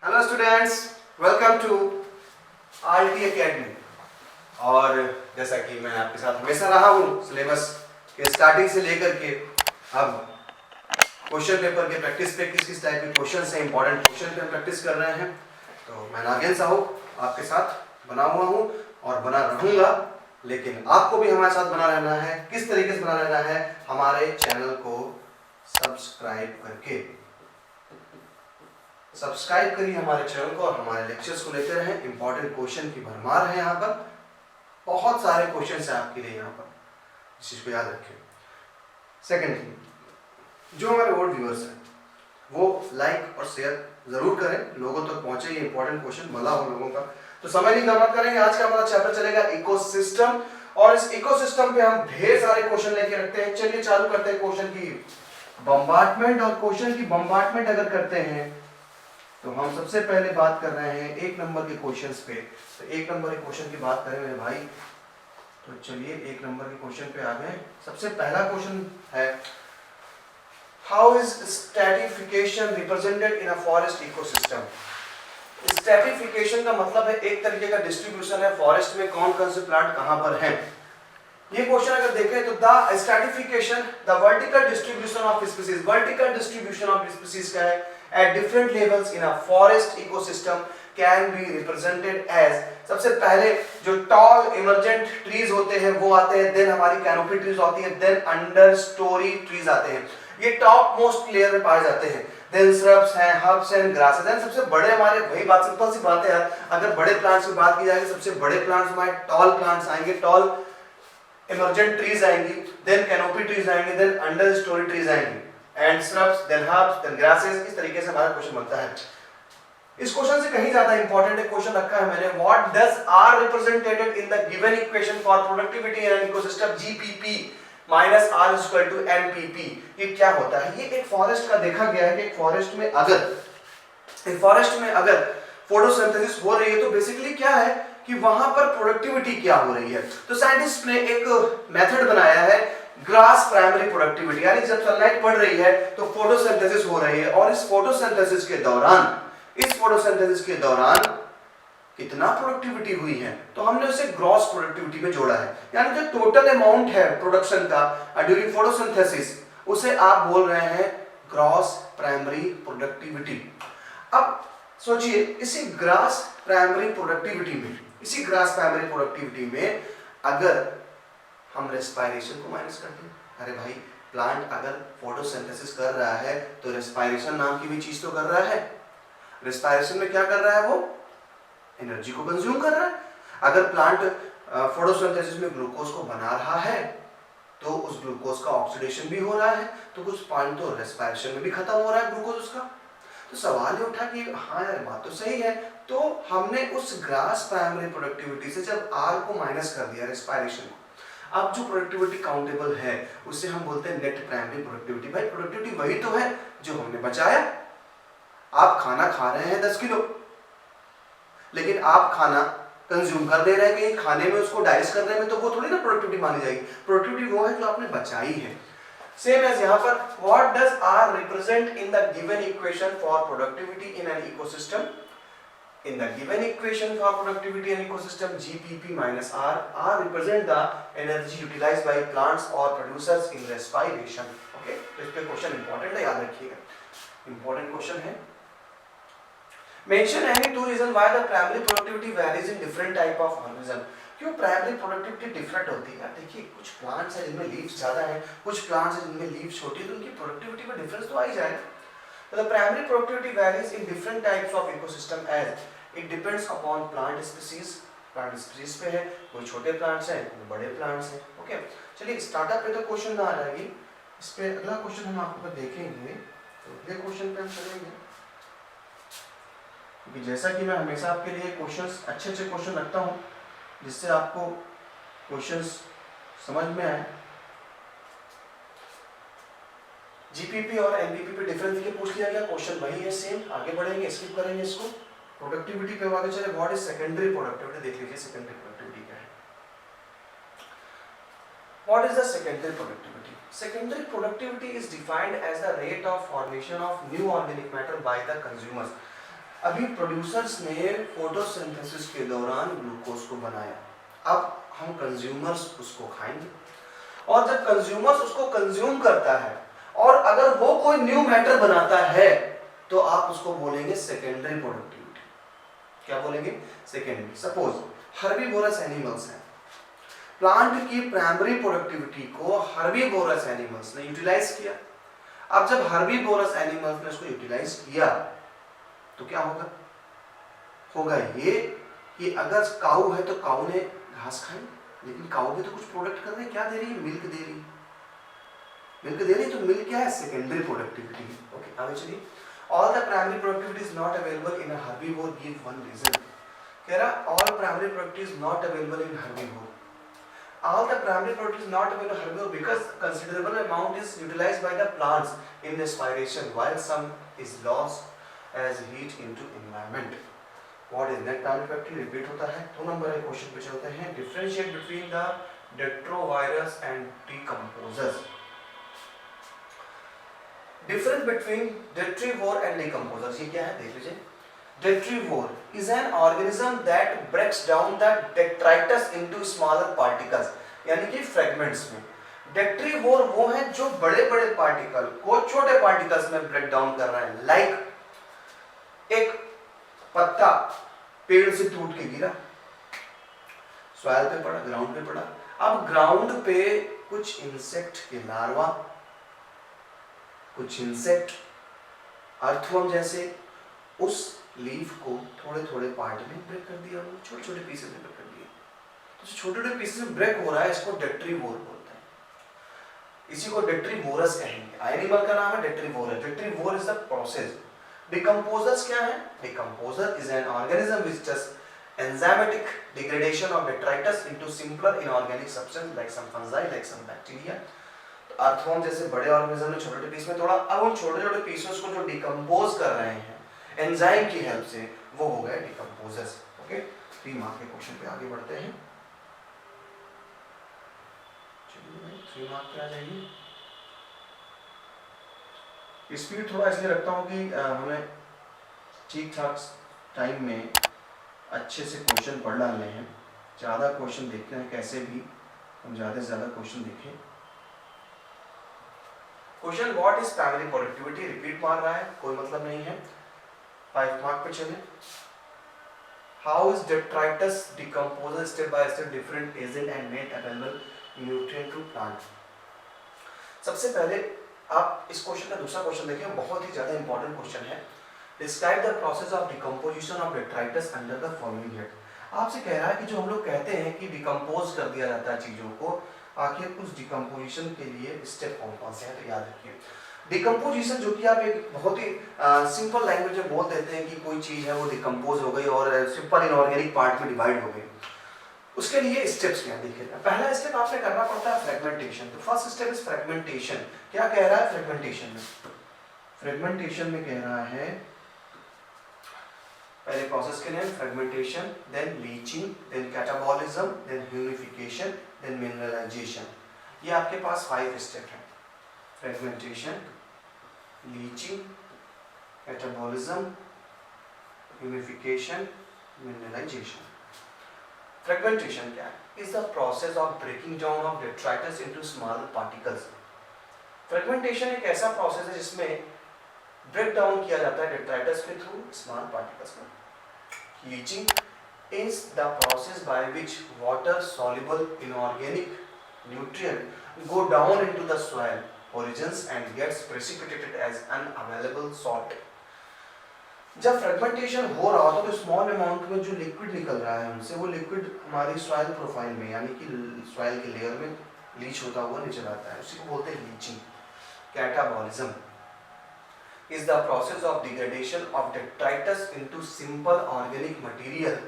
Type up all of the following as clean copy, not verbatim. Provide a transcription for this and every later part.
Hello students, welcome to RT Academy. और जैसा कि मैं आपके साथ हमेशा रहा हूँ, सिलेबस के स्टार्टिंग से लेकर के अब क्वेश्चन पेपर के प्रैक्टिस पे किस टाइप के क्वेश्चन है, इंपॉर्टेंट क्वेश्चन पे हम प्रैक्टिस कर रहे हैं। तो मैं नागेंद्र साहू आपके साथ बना हुआ हूँ और बना रहूँगा, लेकिन आपको भी हमारे साथ बना रहना है। किस तरीके से बना रहना है? हमारे चैनल को सब्सक्राइब करके। सब्सक्राइब करिए हमारे चैनल को और हमारे लेक्चर्स को लेते रहें। इंपॉर्टेंट क्वेश्चन की भरमार है यहाँ पर, बहुत सारे क्वेश्चन है आपके लिए यहाँ पर, इस चीज को याद रखें। सेकेंडली, जो हमारे ओल्ड व्यूअर्स हैं वो लाइक और शेयर जरूर करें, लोगों तक पहुंचे ये इंपॉर्टेंट क्वेश्चन भला हो लोगों का। तो समय नहीं बर्बाद करेंगे, आज का हमारा चैप्टर चलेगा इकोसिस्टम, और इस इकोसिस्टम पे हम ढेर सारे क्वेश्चन लेके रखते हैं। चलिए चालू करते हैं क्वेश्चन की बम्बार्टमेंट। और क्वेश्चन की बम्बार्टमेंट अगर करते हैं तो हम सबसे पहले बात कर रहे हैं एक नंबर के क्वेश्चंस पे। तो एक नंबर के क्वेश्चन की बात करें मेरे भाई, तो चलिए एक नंबर के क्वेश्चन पे आ गए। सबसे पहला क्वेश्चन है, how is stratification represented in a forest ecosystem. Stratification का मतलब है एक तरीके का डिस्ट्रीब्यूशन है, फॉरेस्ट में कौन कौन से प्लांट कहां पर हैं। ये क्वेश्चन अगर देखें तो the stratification, the vertical distribution of species, vertical distribution of species का है at different levels in a forest ecosystem can be represented as, सबसे पहले जो tall emergent trees होते हैं वो आते हैं, then हमारी canopy trees होती है, then understory trees आते हैं, ये top most layer में पाए जाते हैं, then shrubs हैं, herbs and grasses, then सबसे बड़े हमारे, वही बात सिंपल सी बात है यार, अगर बड़े plants की बात की जाएगी सबसे बड़े plants हमारे tall plants आएंगे, tall emergent trees आएंगी, then canopy trees आएंगे, then understory trees आएंगी, and shrubs, then herbs, then grasses। इस तरीके से हमारा क्वेश्चन बनता है। इस क्वेश्चन से कहीं ज्यादा इंपॉर्टेंट एक क्वेश्चन रखा है मैंने, what does R represented in the given equation for productivity in an ecosystem GPP minus R is equal to NPP. ये क्या होता है? ये एक फॉरेस्ट का देखा गया है कि एक फॉरेस्ट में अगर फोटोसिंथेसिस हो रही है तो बेसिकली क्या है कि वहां पर प्रोडक्टिविटी क्या हो रही है। तो साइंटिस्ट ने एक मेथड बनाया है, ग्रास प्राइमरी प्रोडक्टिविटी, यानी जब सनलाइट पड़ रही है तो फोटोसिंथेसिस हो रही है, और इस फोटोसिंथेसिस के दौरान कितना प्रोडक्टिविटी हुई है, तो हमने उसे ग्रॉस प्रोडक्टिविटी में जोड़ा है, यानी जो टोटल अमाउंट है प्रोडक्शन का ड्यूरिंग फोटोसिंथेसिस, उसे आप बोल रहे हैं ग्रॉस प्राइमरी प्रोडक्टिविटी। अब सोचिए, इसी ग्रास प्राइमरी प्रोडक्टिविटी में अगर हम रेस्पिरेशन को माइनस कर दें, अरे भाई प्लांट अगर फोटोसिंथेसिस कर रहा है तो रेस्पिरेशन नाम की भी चीज तो कर रहा है। रेस्पिरेशन में क्या कर रहा है? वो एनर्जी को कंज्यूम कर रहा है। अगर प्लांट फोटोसिंथेसिस में ग्लूकोज को बना रहा है तो उस ग्लूकोज का ऑक्सीडेशन भी हो रहा है, तो कुछ पानी तो रेस्पिरेशन में भी खत्म हो रहा है ग्लूकोज उसका। तो सवाल ये उठा कि हाँ यार बात तो सही है, तो हमने उस ग्रास प्राइमरी प्रोडक्टिविटी से जब आर को माइनस कर दिया, रेस्पिरेशन को, अब जो प्रोडक्टिविटी काउंटेबल है उससे हम बोलते हैं नेट प्राइमरी प्रोडक्टिविटी। भाई प्रोडक्टिविटी वही तो है जो हमने बचाया। आप खाना खा रहे हैं 10 किलो, लेकिन आप खाना कंज्यूम कर दे रहे हैं कहीं खाने में, उसको डाइजेस्ट करने में, तो वो थोड़ी ना प्रोडक्टिविटी मानी जाएगी। प्रोडक्टिविटी वो है जो आपने बचाई है। सेम एज यहाँ पर, what does R represent in the given equation for productivity in an ecosystem. In the given equation for productivity in ecosystem GPP minus R represent the energy utilized by plants or producers in respiration. Okay, तो इस पे question important है, याद रखिएगा, important question है। Mention any two reason why the primary productivity varies in different type of organism. क्यों primary productivity different होती है? देखिए, कुछ प्लांट्स हैं जिनमें लीव्स ज्यादा हैं, कुछ प्लांट्स हैं जिनमें लीव्स छोटी है, तो उनकी प्रोडक्टिविटी में डिफरेंस तो आ ही जाएगा। The primary productivity varies in different types of ecosystem as it depends upon plant species। Plant species पे है, कोई छोटे प्लांट्स हैं, कोई बड़े प्लांट्स हैं। ओके, चलिए स्टार्टअप पे तो क्वेश्चन ना आ जाएगी, इस पे अगला क्वेश्चन हम आपको देखेंगे। तो अगले क्वेश्चन पे हम चलेंगे, क्योंकि जैसा कि मैं हमेशा आपके लिए क्वेश्चंस, अच्छे क्वेश्चन रखता हूँ जिससे आपको क्वेश्चंस समझ में आए। जीपीपी और एनपीपी पे डिफरेंस देखिए पूछ लिया गया, क्वेश्चन वही है सेम। आगे बढ़ेंगे, स्किप करेंगे इसको, प्रोडक्टिविटी पे आगे चले। व्हाट इज सेकेंडरी प्रोडक्टिविटी, देख लीजिए सेकेंडरी प्रोडक्टिविटी क्या है। What is the secondary productivity? Secondary productivity is defined as the rate of formation of new organic matter by the consumers. अभी प्रोड्यूसर्स ने फोटोसिंथेसिस के दौरान ग्लूकोज को बनाया, अब हम कंज्यूमर्स उसको खाएंगे, और जब कंज्यूमर्स उसको कंज्यूम करता है और अगर वो कोई न्यू मैटर बनाता है तो आप उसको बोलेंगे सेकेंडरी प्रोडक्टिविटी। क्या बोलेंगे? सेकेंडरी। सपोज हर्बीवोरस एनिमल्स हैं, प्लांट की प्राइमरी प्रोडक्टिविटी को हर्बीवोरस एनिमल्स ने यूटिलाइज किया। अब जब हर्बीवोरस एनिमल्स ने उसको यूटिलाइज किया तो क्या होगा? होगा ये कि अगर काऊ है तो काऊ ने घास खाई, लेकिन काऊ भी तो कुछ प्रोडक्ट कर रही है, क्या दे रही है? मिल्क दे रही है। मिल्क दे रही है तो मिल्क क्या है? Secondary productivity. ओके, आगे चलिए। All the primary productivity is not available in a herbivore, give one reason. कह रहा all primary productivity is not available in herbivore. All the primary products is not available herbivore because considerable amount is utilized by the plants in respiration while some is lost as heat into environment. What is net primary productivity? Repeat होता है। 2 number के question पे चलते हैं। Differentiate between the detrovirus and decomposers. Difference between detrivore and decomposers ये क्या है? देख लीजिए। Detrivore is an organism that breaks down the detritus into smaller particles, यानी कि fragments में। Detrivore वो है जो बड़े बड़े पार्टिकल को छोटे पार्टिकल्स में ब्रेक डाउन कर रहा है। लाइक एक पत्ता पेड़ से टूट के गिरा, सॉइल पे पड़ा, ग्राउंड पे पड़ा। अब ग्राउंड पे कुछ इंसेक्ट के लार्वा, कुछ इंसेक्ट अर्थवर्म जैसे उस लीफ को थोड़े थोड़े पार्ट में ब्रेक कर दिया, छोटे छोटे पीसेस में ब्रेक कर दिया। तो छोटे छोटे पीसेस में ब्रेक हो रहा है, इसको डेट्रीवोर बोलते हैं। इसी को डेट्रीवोरस कहेंगे। एनिमल का नाम है detritivore. Detritivore is the process. Decomposers क्या है? Decomposer is an organism which does enzymatic degradation of detritus into simpler inorganic substance like some fungi, like some bacteria. तो अर्थवर्म जैसे बड़े ऑर्गेनिज्म ने छोटे छोटे पीस में तोड़ा, अब उन छोटे छोटे पीसेस को जो डिकम्पोज कर रहे हैं एंजाइम की हेल्प से, वो हो गए डिकम्पोजर्स। ओके, 3 मार्क के क्वेश्चन पे आगे बढ़ते हैं। चलिए भाई 3 मार्क पे आ जाइए। स्पीड थोड़ा इसलिए रखता हूँ कि हमें ठीक ठाक टाइम में अच्छे से क्वेश्चन पढ़ डालने हैं। ज़्यादा क्वेश्चन देखते हैं, कैसे भी हम ज़्यादा से ज़्यादा क्वेश्चन देखें। Question what is primary productivity repeat मार रहा है, कोई मतलब नहीं है। 5 मार्क पे चले। How is detritus decomposer step by step different agent and made available nutrient to plant. सबसे पहले आप इस क्वेश्चन का दूसरा क्वेश्चन देखिए, बहुत ही ज्यादा इंपॉर्टेंट क्वेश्चन है। Describe the process of decomposition of detritus under the following head. आपसे कह रहा है कि जो हम लोग कहते हैं कि डिकम्पोज कर दिया जाता है चीजों को, आखिर उस डिकम्पोजिशन के लिए स्टेप कौन कौन से हैं, तो याद रखिए। डिकम्पोजिशन जो कि आप एक बहुत ही सिंपल लैंग्वेज में बोल देते हैं कि कोई चीज़ है वो डिकम्पोज हो गई और सिंपल इनऑर्गेनिक पार्ट में डिवाइड हो गई। उसके लिए स्टेप्स क्या देखिए। पहला स्टेप आपने करना पड़ता है फ्रेगमेंटेशन। तो फर्स्ट स्टेप इज फ्रेगमेंटेशन। क्या कह रहा है फ्रेगमेंटेशन में? फ्रेगमेंटेशन में कह रहा है पहले प्रोसेस के name fragmentation, then leaching, then catabolism, then humification, then mineralization. ये आपके पास 5 स्टेप है। Fragmentation, leaching, catabolism, humification, mineralization. Fragmentation क्या है? Is the process of breaking down of detritus into small particles. Fragmentation एक ऐसा प्रोसेस है जिसमें ब्रेक डाउन किया जाता है डेट्राइटस के थ्रू स्मॉल पार्टिकल्स में। Leaching is the process by which water soluble inorganic nutrient go down into the soil origins and gets precipitated as unavailable salt। जब फ्रेगमेंटेशन हो रहा होता है तो स्मॉल अमाउंट में जो लिक्विड निकल रहा है उनसे, वो लिक्विड हमारी सॉइल प्रोफाइल में यानी कि सॉइल के लेयर में लीच होता हुआ नीचे आता है, उसी को बोलते हैं leaching. Catabolism is the process of degradation of detritus into simple organic material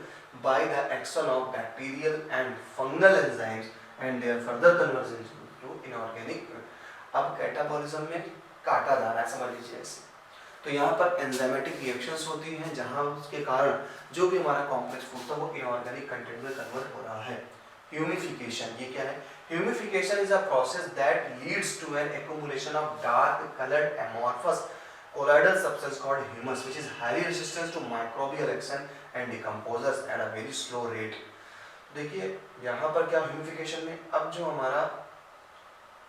by the action of bacterial and fungal enzymes and their further conversion to inorganic। अब कैटाबॉलिज्म में काटा जा रहा है, समझ लीजिए ऐसे। तो यहाँ पर एंजाइमेटिक रिएक्शंस होती हैं जहाँ उसके कारण जो भी हमारा कॉम्प्लेक्स फूड था वो इनऑर्गेनिक कंटेंट में कन्वर्ट हो रहा है। ह्यूमिफिकेशन, ये क्या है? Humification is a process that leads to an accumulation of dark colored amorphous colloidal substance called humus which is highly resistant to microbial action and decomposes at a very slow rate। देखिए यहाँ पर क्या humification में अब जो हमारा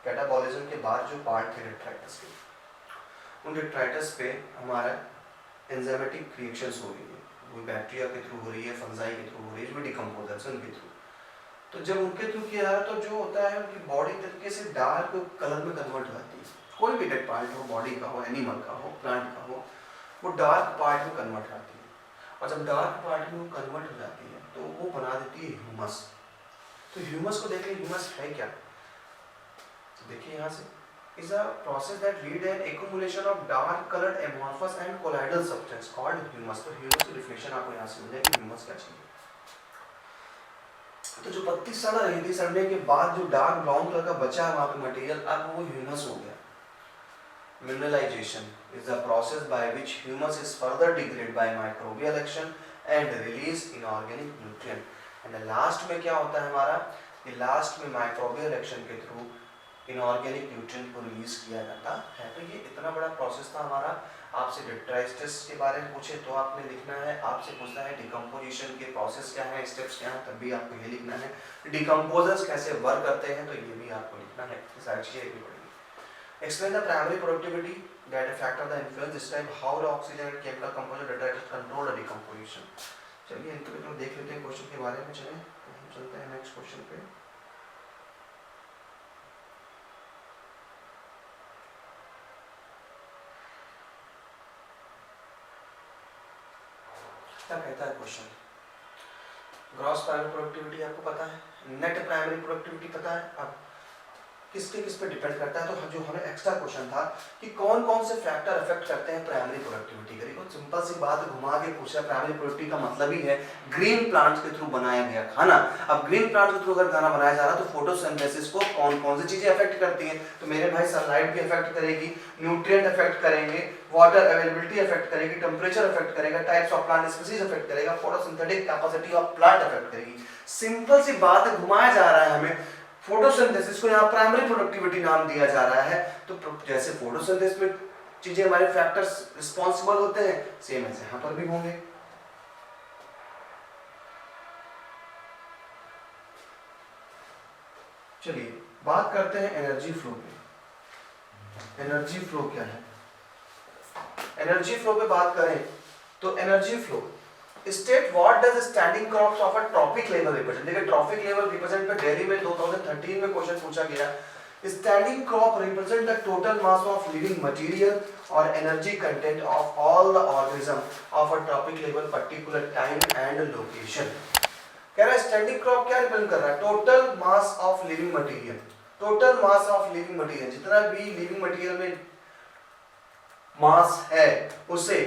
catabolism के बाद जो पार्ट थे डेट्राइटस के, उन डेट्राइटस पे हमारा एंजाइमेटिक रिएक्शंस हो रही है, वो बैक्टीरिया के थ्रू हो रही है, फंजाई के थ्रू हो रही है, जो डिकम्पोजर्स है उनके थ्रू। तो जब उनके थ्रू किया जा रहा है तो जो होता है उनकी बॉडी तरीके से डार्क कलर में कन्वर्ट हो जाती है। कोई भी डेड पार्ट हो, बॉडी का हो, एनिमल का हो, प्लांट का हो, वो डार्क पार्ट में कन्वर्ट हो जाती है। और जब डार्क पार्ट में वो कन्वर्ट हो जाती है तो वो बना देती है ह्यूमस। तो ह्यूमस को देखिए, ह्यूमस है क्या? तो देखिए यहाँ से is a process that lead an accumulation of dark colored amorphous and colloidal substance called humus। तो ह्यूमस की डिफिनेशन आपको यहाँ से मिल जाएगी, ह्यूमस क्या चीज है। तो जो पत्ती सड़ रही थी, सड़ने के बाद जो डार्क ब्राउन कलर का बचा है वहाँ पे मटेरियल, अब वो ह्यूमस हो गया। Mineralization is the process by which humus is further degraded by microbial action and release inorganic nutrient। and last में क्या होता है हमारा, ये लास्ट में माइक्रोबियल एक्शन के थ्रू इनऑर्गेनिक न्यूट्रिएंट को रिलीज किया जाता है। तो ये इतना बड़ा प्रोसेस था हमारा। आपसे डेट्राइटिस के बारे में पूछे तो आपने लिखना है, आपसे पूछना है डिकम्पोजिशन के प्रोसेस क्या है, स्टेप्स क्या हैं, तब भी आपको ये लिखना है। डिकम्पोजर्स कैसे वर्क करते हैं तो ये भी आपको लिखना है, ये सारी चीजें लिखनी पड़ेगी। Explain the primary productivity that a factor the influence describe how the oxygen and chemical compound detritus control the decomposition. चलिए इनको भी देख लेते हैं क्वेश्चन के बारे में। चलें हम चलते हैं नेक्स्ट क्वेश्चन पे। क्या कहता है क्वेश्चन? ग्रॉस प्राइमरी प्रोडक्टिविटी आपको पता है, नेट प्राइमरी प्रोडक्टिविटी पता है। अब किस पे डिपेंड करता है, तो जो हमें एक्स्ट्रा क्वेश्चन था कि कौन कौन से फैक्टर अफेक्ट करते हैं प्राइमरी प्रोडक्टिविटी। करिए कुछ सिंपल सी बात घुमा के पूछा, प्राइमरी प्रोडक्टिविटी का मतलब ही है ग्रीन प्लांट्स के थ्रू बनाया गया खाना। अब ग्रीन प्लांट्स के थ्रू अगर खाना बनाया जा रहा है तो फोटोसिंथेसिस को कौन कौन सी चीजें अफेक्ट करती हैं, तो मेरे भाई सनलाइट भी अफेक्ट करेगी, न्यूट्रिएंट अफेक्ट करेंगे, वाटर अवेलेबिलिटी अफेक्ट करेगी, टेम्परेचर अफेक्ट करेगा, types of plant species affect करेगा, photosynthetic capacity of plant affect करेगी। सिंपल सी बात घुमाया जा रहा है हमें, फोटोसिंथेसिस को यहाँ प्राइमरी प्रोडक्टिविटी नाम दिया जा रहा है। तो जैसे फोटोसिंथेसिस में चीजें हमारे फैक्टर्स रिस्पांसिबल होते हैं, सेम ऐसे यहाँ पर भी होंगे। चलिए बात करते हैं एनर्जी फ्लो पे। एनर्जी फ्लो क्या है? एनर्जी फ्लो पे बात करें तो energy flow state what does standing crops of a trophic level represent. देखिए ट्रॉपिक लेवल रिप्रेजेंट पे दिल्ली में 2013 में क्वेश्चन पूछा गया। Standing crop represent the total mass of living material और energy content of all the organism of a trophic level particular time and location. कह रहा है स्टैंडिंग क्रॉप क्या रिप्रेजेंट कर रहा है? Total mass of living material. Total mass of living material, जितना भी लिविंग मटेरियल में मास है उसे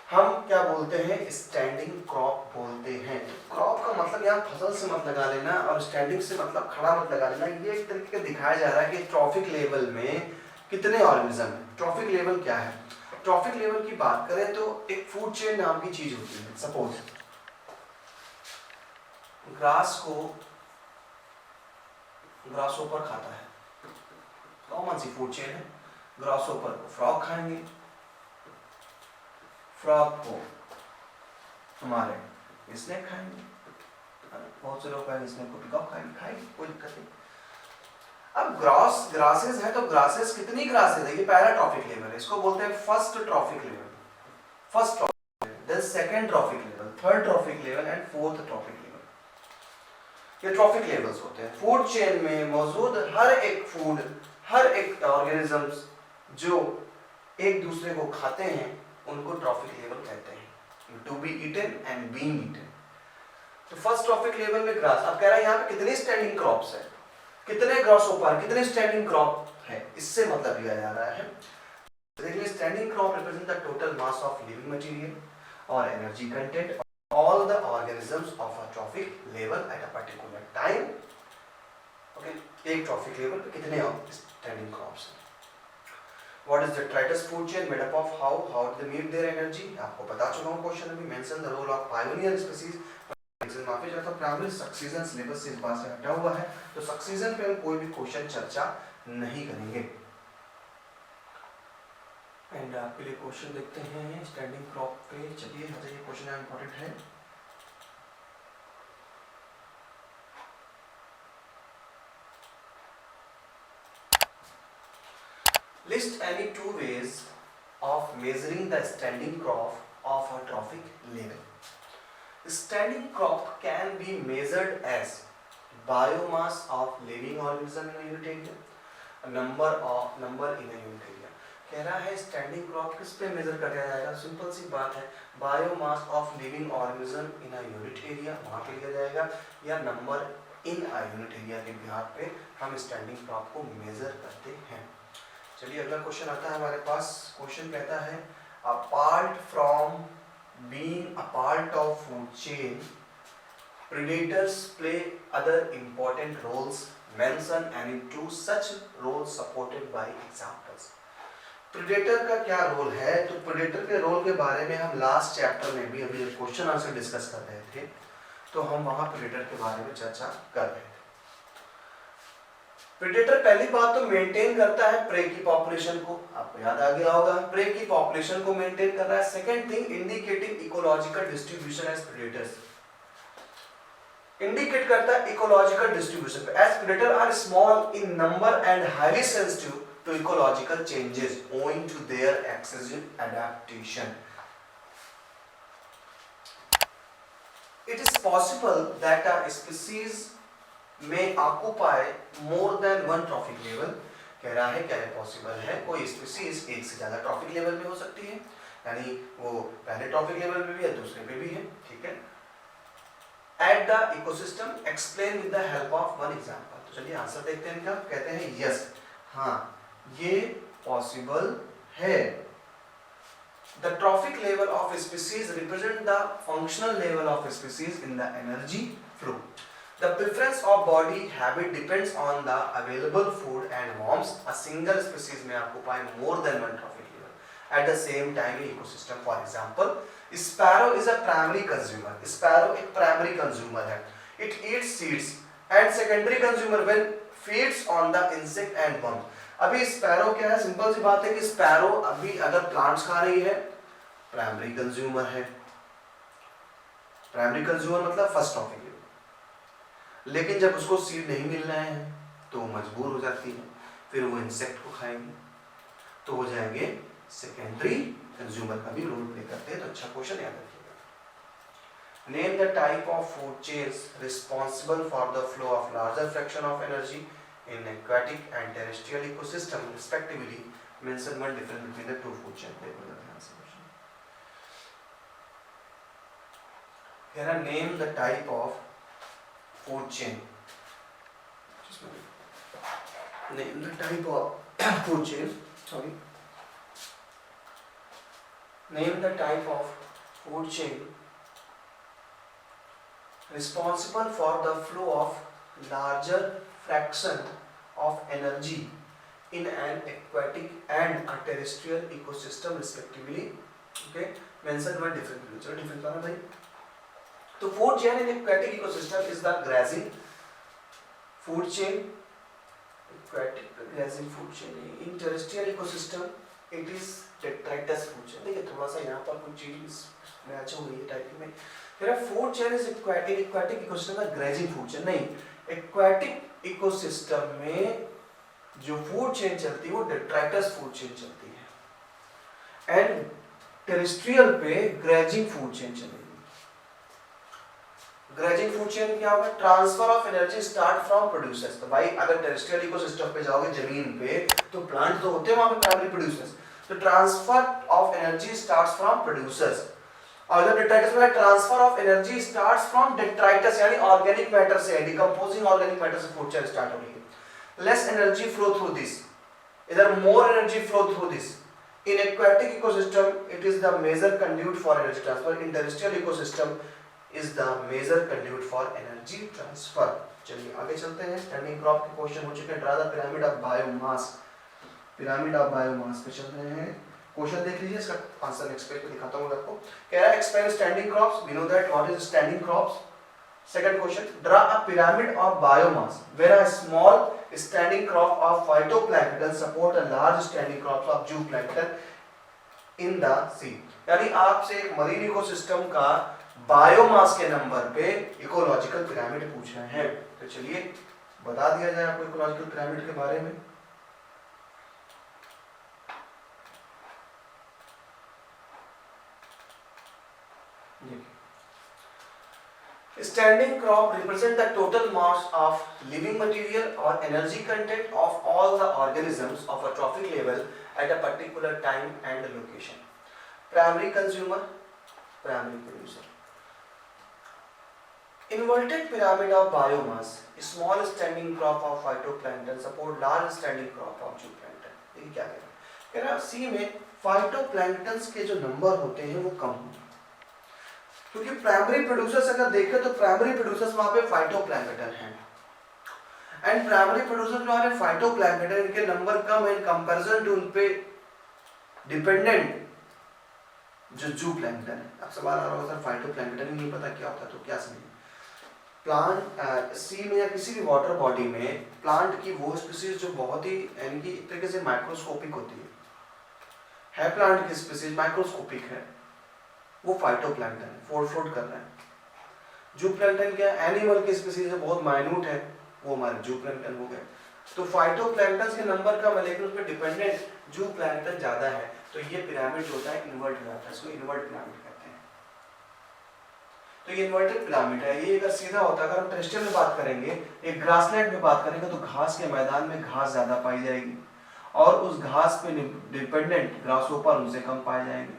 हम क्या बोलते हैं? स्टैंडिंग क्रॉप बोलते हैं। क्रॉप का मतलब यहाँ फसल से मत लगा लेना और स्टैंडिंग से मतलब खड़ा मत लगा लेना। ये एक तरीके का दिखाया जा रहा है कि ट्रॉफिक लेवल में कितने ऑर्गेनिज्म है। ट्रॉफिक लेवल क्या है? ट्रॉफिक लेवल की बात करें तो एक फूड चेन नाम की चीज होती है। सपोज ग्रास को ग्रासहोपर खाता है, कौन सी फूड चेन है? ग्रासहोपर को फ्रॉग खाएंगे, फ्रॉग को हमारे स्नेक खाएंगे, बहुत से लोग कहेंगे स्नेक को पिकॉक खाएंगे, कोई दिक्कत नहीं। अब ग्रासेस है तो ग्रासेस कितनी ग्रासेस है? ये पहला ट्रॉफिक लेवल है, इसको बोलते हैं first trophic level. First trophic level, then second trophic level, third trophic level and fourth trophic level. ये ट्रॉफिक लेवल्स होते हैं। फूड चेन में मौजूद हर एक फूड, हर एक ऑर्गेनिजम्स जो एक दूसरे को खाते हैं उनको ट्रॉफिक लेवल कहते हैं। To be eaten and being eaten. तो फर्स्ट ट्रॉफिक लेवल में ग्रास। अब कह रहा है यहाँ पे कितने स्टैंडिंग क्रॉप्स है, कितने ग्रासहोपर, कितने स्टैंडिंग क्रॉप है, इससे मतलब लिया जा रहा है। देखिए standing crop represent the total mass of living material और energy content all the organisms of a trophic level at a particular time। okay, एक trophic level पे कितने standing crops हैं। what is detritus food chain made up of? how do they meet their energy? आपको बता चुका हूँ question में। mention the role of pioneer species। माफी चाहता हूँ, प्राइमरी सक्सीजन सिलेबस से इस बात से हटा हुआ है, तो सक्सीजन पे हम कोई भी क्वेश्चन चर्चा नहीं करेंगे। एंड आपके लिए क्वेश्चन देखते हैं स्टैंडिंग क्रॉप पे। चलिए आ जाइए, क्वेश्चन यहाँ इंपॉर्टेंट है। List any two ways of measuring the standing crop of a trophic level. Standing crop can be measured as biomass of living organism in unit area, number in unit area. कह रहा है standing crop किस पे major किया जाएगा? Simple सी बात है, biomass of living organism in a unit area, वहां पे लिया जाएगा, या number in a unit area के बिहार पे हम स्टैंडिंग क्रॉप को मेजर करते हैं। चलिए अगला क्वेश्चन आता है हमारे पास। क्वेश्चन कहता है apart from being a part of food chain, predators play other important roles. Mention any two such roles supported by examples. Predator का क्या रोल है? तो प्रेडेटर के रोल के बारे में हम लास्ट चैप्टर में भी अभी क्वेश्चन आंसर डिस्कस कर रहे थे, तो हम वहां प्रेडेटर के बारे में चर्चा कर रहे थे। प्रेडेटर पहली बात तो मेंटेन करता है प्रे की पॉपुलेशन को, आपको याद आ गया होगा, प्रे की पॉपुलेशन को मेंटेन कर रहा है। Second thing, indicating ecological distribution as predators, indicate करता है इकोलॉजिकल डिस्ट्रीब्यूशन पे, as predator are small in number and highly sensitive to ecological changes owing to their excessive adaptation. It is possible that a species may occupy more than one trophic level. कह रहा है क्या है possible है, कोई species एक से ज्यादा ट्रॉफिक लेवल में हो सकती है, यानी वो पहले ट्रॉफिक लेवल पे भी है, दूसरे पे भी है, ठीक है। At the ecosystem, explain with the help of one example. तो चलिए आंसर देखते हैं इनका। कहते हैं यस, हाँ ये पॉसिबल है। The trophic level of species represent the functional level of species in the energy flow. The preference of body habit depends on the available food and warmth. A single species may occupy more than one trophic level at the same time in ecosystem. For example, sparrow is a primary consumer. Sparrow एक primary consumer है. It eats seeds and secondary consumer when feeds on the insect and worms. अभी sparrow क्या है? Simple सी बात है कि sparrow अभी अगर प्लांट्स खा रही है, प्राइमरी कंज्यूमर है। प्राइमरी कंज्यूमर मतलब फर्स्ट ट्रॉफिक लेवल, लेकिन जब उसको सीड नहीं मिल रहे हैं तो वो मजबूर हो जाती है, फिर वो इंसेक्ट को खाएंगे, तो हो जाएंगे सेकेंडरी कंज्यूमर का भी रोल प्ले करते हैं। तो अच्छा क्वेश्चन याद रखिएगा। Name the type of food chains responsible for the flow of larger fraction of energy in aquatic and terrestrial ecosystem respectively. Mention one difference between the two food chain. देखो जरा ध्यान से question. Here name the type of food chain. Name the type of food chain. Sorry. Name the type of food chain responsible for the flow of larger fraction of energy in an aquatic and a terrestrial ecosystem respectively. Okay, mention one different. चलो different करना भाई। तो food chain in aquatic ecosystem is the grazing food chain. Aquatic grazing food chain. In terrestrial ecosystem it is detritus food chain. देखिए थोड़ा सा यहाँ पर कुछ चीज मैच हो रही है टाइपिंग में। फिर food chain is aquatic ecosystem का grazing food chain नहीं, aquatic इकोसिस्टम में जो फूड चेन चलती है वो डेट्राइटस फूड चेन चलती है, एंड टेरेस्ट्रियल पे ग्रेजिंग फूड चेन चलेगी। ग्रेजिंग फूड चेन क्या होगा? Transfer of energy start from producers. तो भाई अगर टेरेस्ट्रियल इकोसिस्टम पे जाओगे जमीन पे तो प्लांट तो होते हैं वहां पे प्राइमरी प्रोड्यूसर्स, तो transfer of energy starts from producers. और जब डेट्राइटस में transfer of energy starts from detritus यानी ऑर्गेनिक मैटर से, डिकम्पोजिंग ऑर्गेनिक मैटर से फूड चेन स्टार्ट हो रही है। Less energy flow through this, इधर more energy flow through this. In aquatic ecosystem it is the major conduit for energy transfer. In terrestrial ecosystem is the major conduit for energy transfer. चलिए आगे चलते हैं। Standing crop के question हो चुके हैं। Draw the pyramid of biomass. Pyramid of biomass पे चल रहे हैं। क्वेश्चन देख लीजिए, इसका आंसर नेक्स्ट पेज पे दिखाता हूं आपको। कह रहा है explain standing crops. We know that what is standing crops. Second question, draw a pyramid of biomass where a small standing crop of phytoplankton support a large standing crops of zooplankton in the sea, यानी आपसे एक marine ecosystem का biomass के number पे ecological pyramid पूछ रहे हैं। तो चलिए बता दिया जाए आपको इकोलॉजिकल पिरामिड के बारे में। Standing crop represent the total mass of living material or energy content of all the organisms of a trophic level at a particular time and location. Primary consumer, primary producer. Inverted pyramid of biomass, small standing crop of phytoplankton support large standing crop of zooplankton. ये क्या कह रहा है? सी में phytoplanktons के जो number होते हैं वो कम होते हैं, क्योंकि प्राइमरी प्रोड्यूसर्स अगर देखें तो प्राइमरी प्रोड्यूसर्स वहां पे फाइटोप्लैंक्टन हैं, एंड प्राइमरी प्रोड्यूसर्स जो है फाइटोप्लैंक्टन, इनके नंबर कम है इन कंपैरिजन टू उन पे डिपेंडेंट जो जूप्लैंक्टन है। अब सवाल आ रहा होगा सर फाइटोप्लैंक्टन ही नहीं पता क्या होता है, तो क्या समझिए प्लांट सी में या किसी भी वाटर बॉडी में प्लांट की वो स्पीसीज जो बहुत ही यानी कि एक तरीके से माइक्रोस्कोपिक होती है प्लांट की स्पीसीज माइक्रोस्कोपिक है, वो फाइटोप्लैंक्टन है, फ्लोट कर रहा है। जूप्लैंक्टन क्या एनिमल की स्पीसीज बहुत माइन्यूट है, वो हमारे जूप्लैंक्टन हो गए। तो फाइटोप्लैंक्टन के नंबर कम है लेकिन उस पर डिपेंडेंट जूप्लैंक्टन ज्यादा है, तो ये पिरामिड जो होता है इन्वर्ट हो जाता है, इसको इन्वर्ट पिरामिड कहते हैं। तो ये इन्वर्टेड पिरामिड है। ये अगर सीधा होता, अगर हम टेरेस्ट्रियल में बात करेंगे, एक ग्रासलैंड में बात करेंगे तो घास के मैदान में घास ज्यादा पाई जाएगी और उस घास पे डिपेंडेंट ग्रासहोपर उनसे कम पाए जाएंगे,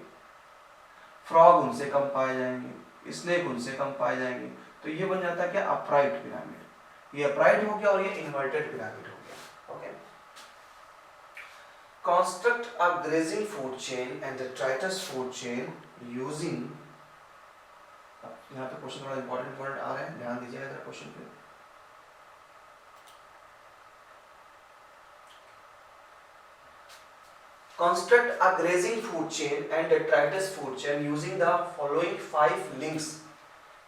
फ्रॉग उनसे कम पाए जाएंगे, स्नेक उनसे कम पाए जाएंगे। तो ये बन जाता है क्या अपराइट पिरामिड। ये अपराइट हो गया और ये इन्वर्टेड पिरामिड हो गया। Okay, construct a grazing food chain and detritus food chain using, यहाँ पे क्वेश्चन बड़ा इंपॉर्टेंट आ रहा है, ध्यान दीजिएगा जरा क्वेश्चन पे। Construct a grazing food chain and detritus food chain using the following 5 links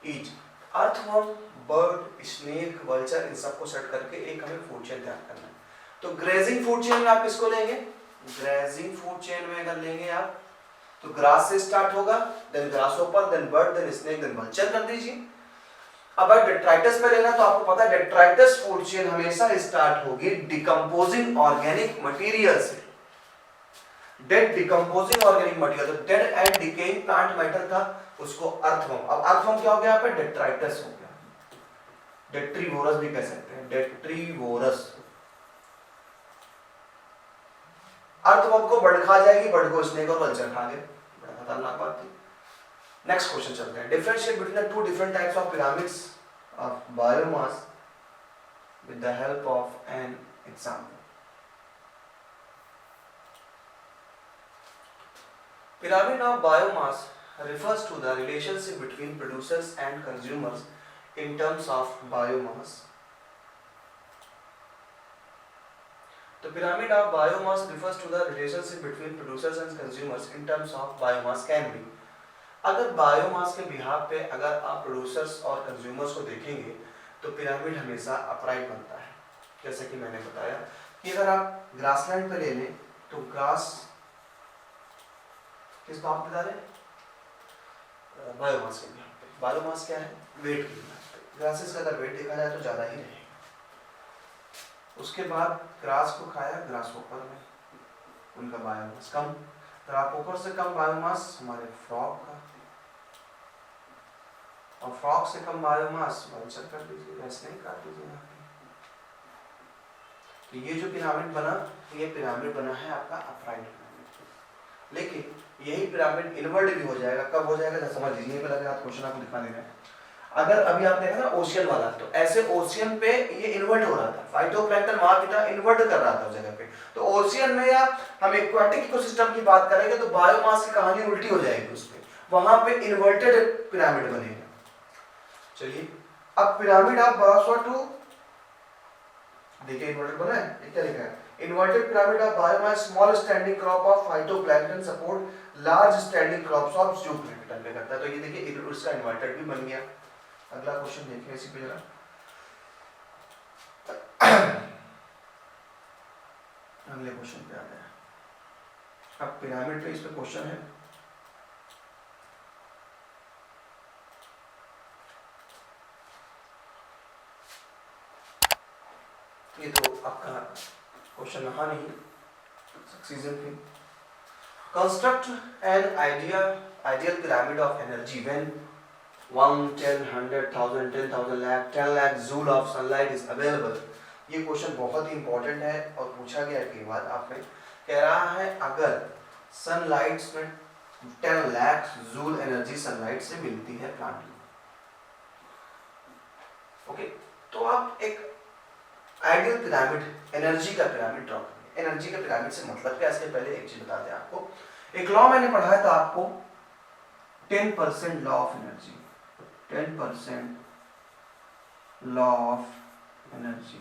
each. Earthworm, bird, snake, vulture, इन सबको सेट करके एक हमें फूड चेन तैयार करना है। तो ग्रेजिंग फूड चेन में आप किसको लेंगे? ग्रेजिंग फूड चेन में अगर लेंगे आप तो ग्रास से स्टार्ट होगा, then grasshopper, then bird, then snake, then vulture कर दीजिए। अब अगर डेट्राइटस पे लेना तो आपको पता है डेट्राइटस फूड चेन हमेशा स्टार्ट होगी डिकम्पोजिंग ऑर्गेनिक मटेरियल से। डेड डिकम्पोजिंग ऑर्गेनिक मटेरियल, तो dead and decaying plant matter था, उसको अर्थवर्म। अब अर्थवर्म क्या हो गया यहाँ पे? डेट्राइटस हो गया, डेट्रीवोरस भी कह सकते हैं, डेट्रीवोरस। अर्थवर्म को बर्ड खा जाएगी, बर्ड को स्नेक और वल्चर खा गए, बड़ा खतरनाक बात थी। नेक्स्ट क्वेश्चन चलते हैं। Differentiate between the two different types of pyramids of biomass with the help of an example. Pyramid of biomass refers to the relationship between producers and consumers in terms of biomass. The pyramid of biomass refers to the relationship between producers and consumers in terms of biomass can be. अगर biomass के behalf पे अगर आप producers और consumers को देखेंगे तो pyramid हमेशा अपराइट बनता है। जैसे कि मैंने बताया कि अगर आप ग्रासलैंड पे ले लें तो ग्रास किस बात बता रहे? बायोमास के बिहाफ पे। बायोमास क्या है? वेट के बिहाफ पे। ग्रासेस का अगर वेट देखा जाए तो ज़्यादा ही रहेगा। उसके बाद ग्रास को खाया ग्रासहोपर में, उनका बायोमास कम। ग्रासहोपर से कम बायोमास हमारे फ्रॉग का, और फ्रॉग से कम बायोमास वल्चर कर दीजिए, स्नेक कर दीजिए यहाँ पे। तो ये जो पिरामिड बना, ये पिरामिड बना है आपका अपराइट पिरामिड। लेकिन यही पिरामिड इनवर्ट भी हो जाएगा। कब हो जाएगा? समझ लीजिए, पहले क्वेश्चन आपको दिखा देना है। अगर अभी आप देखा ना ओशियन वाला, तो ऐसे ओशियन पे ये इन्वर्ट हो रहा था, फाइटोप्लैंक्टन वहां की तरह इन्वर्ट कर रहा था उस जगह पे। तो ओशियन में या हम एक्वाटिक इकोसिस्टम की बात करेंगे तो बायोमास की कहानी उल्टी हो जाएगी उस पे, वहां पे इन्वर्टेड पिरामिड बनेगा। चलिए अब पिरामिड आप बायोसवा टू देखिए, इन्वर्टेड बना है, क्या लिखा है? Inverted pyramid of biomass, small standing crop of phytoplankton support large standing crops of zooplankton में करता है। तो ये देखिए इसका इन्वर्टेड भी बन गया। अगला क्वेश्चन देखिए इसी पे जरा। अगले क्वेश्चन पे आ गया। अब पिरामिड पे इस पे क्वेश्चन है, ये तो आपका क्वेश्चन रहा नहीं, सक्सीजन पे construct N ideal pyramid of energy when 1, 10, 100,000, 10,000 lakh, 10 lakh joule of sunlight is available। ये क्वेश्चन बहुत ही इंपॉर्टेंट है और पूछा गया कई बार आपने, कह रहा है अगर सनलाइट में 10 लाख जूल एनर्जी सनलाइट से मिलती है प्लांट को, ओके, तो आप एक आइडियल पिरामिड एनर्जी का पिरामिड ड्रॉ करेंगे। एनर्जी का पिरामिड से मतलब क्या, इसके पहले एक चीज बता दें आपको, एक लॉ मैंने पढ़ा है था आपको 10% law of energy, 10% law of energy,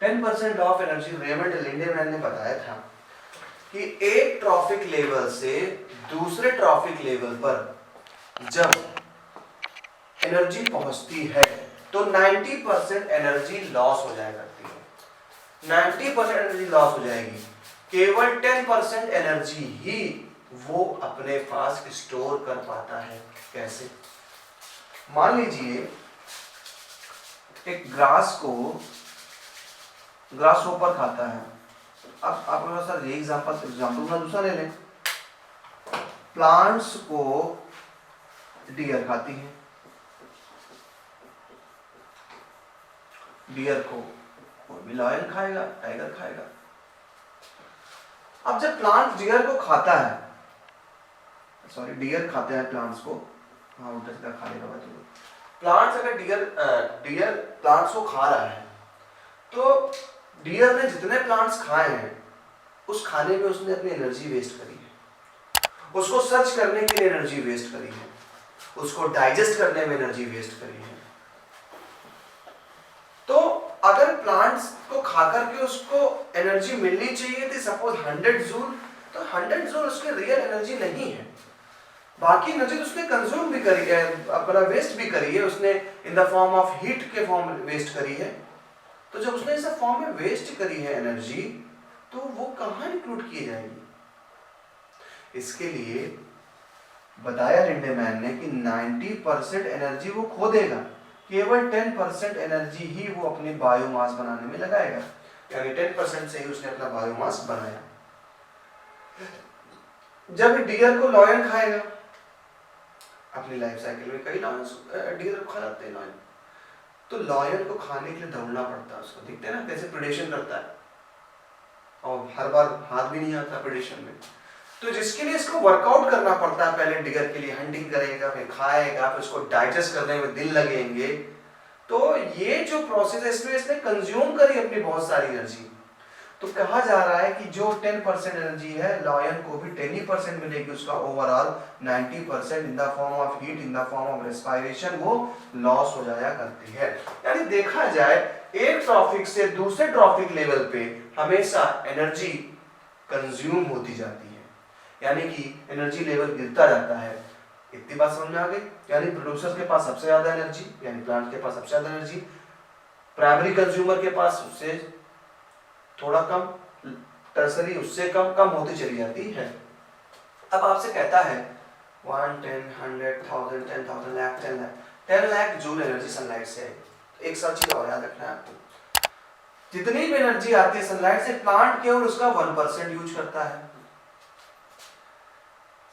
10% law of energy Raymond Lindeman ने बताया था कि एक ट्रॉफिक लेवल से दूसरे ट्रॉफिक लेवल पर जब एनर्जी पहुंचती है तो 90% एनर्जी लॉस हो जाया करती है, 90% एनर्जी लॉस हो जाएगी, केवल 10% एनर्जी ही वो अपने पास स्टोर कर पाता है। कैसे? मान लीजिए एक ग्रास होपर खाता है, अब आप मेरे साथ ये एग्जाम्पल दूसरा ले लें, प्लांट्स को डियर खाती है, डियर को और भी लायन खाएगा, टाइगर खाएगा। अब जब प्लांट डियर को खाता है, सॉरी डियर खाते हैं प्लांट्स को, हाँ उल्टा सीधा खा लेगा भाई, प्लांट्स अगर डियर प्लांट्स को खा रहा है तो डियर ने जितने प्लांट्स खाए हैं उस खाने में उसने अपनी एनर्जी वेस्ट करी है, उसको सर्च करने के लिए एनर्जी वेस्ट करी है, उसको डाइजेस्ट करने में एनर्जी वेस्ट करी है। तो अगर प्लांट्स को खाकर के उसको एनर्जी मिलनी चाहिए थी सपोज 100 जूल, तो 100 जूल उसकी रियल एनर्जी नहीं है, बाकी एनर्जी तो उसने कंज्यूम भी करी है, अपना वेस्ट भी करी है, उसने in the form of heat के फॉर्म में वेस्ट करी है। तो जब उसने इस फॉर्म में वेस्ट करी है एनर्जी, तो वो कहाँ इंक्लूड की जाएगी? इसके लिए बताया लिंडेमैन ने कि 90% एनर्जी वो खो देगा, केवल 10% एनर्जी ही वो अपने बायोमास बनाने में लगाएगा, यानी 10% से ही उसने अपना बायोमास बनाया। जब डियर को लॉयन खाएगा, अपनी लाइफ साइकिल में कई लॉयन डियर को खाते हैं लॉयन, तो लॉयन को खाने के लिए दौड़ना पड़ता है, उसको दिखते हैं ना कैसे प्रेडेशन करता है, और हर बार हाथ भी नहीं आता प्रेडेशन में, तो जिसके लिए इसको वर्कआउट करना पड़ता है, पहले डिगर के लिए हंटिंग करेगा, फिर खाएगा, फिर उसको डाइजेस्ट करने में दिन लगेंगे। तो ये जो प्रोसेस है इसमें इसने कंज्यूम करी अपनी बहुत सारी एनर्जी। तो कहा जा रहा है कि जो 10% एनर्जी है लॉयन को भी 10% मिलेगी, उसका overall 90% in the form of heat, in the form of respiration वो लॉस हो जाया करती है। यानी देखा जाए एक ट्रॉफिक से दूसरे ट्रॉफिक लेवल पे हमेशा एनर्जी कंज्यूम होती जाती है, यानी कि एनर्जी लेवल गिरता जाता है। इतनी बात समझ में आ गई? यानी प्रोड्यूसर के पास सबसे ज्यादा एनर्जी, यानी प्लांट के पास सबसे ज्यादा एनर्जी, प्राइमरी कंज्यूमर के पास उससे थोड़ा कम, टर्सरी उससे कम कम होती चली जाती है। अब आपसे कहता है 1, 10, 100,000, 10,000 lakh, 10 lakh joule energy sunlight से है। तो एक साथ चीज और याद रखना है आपको, जितनी भी एनर्जी आती है सनलाइट से, प्लांट केवल उसका 1% यूज करता है।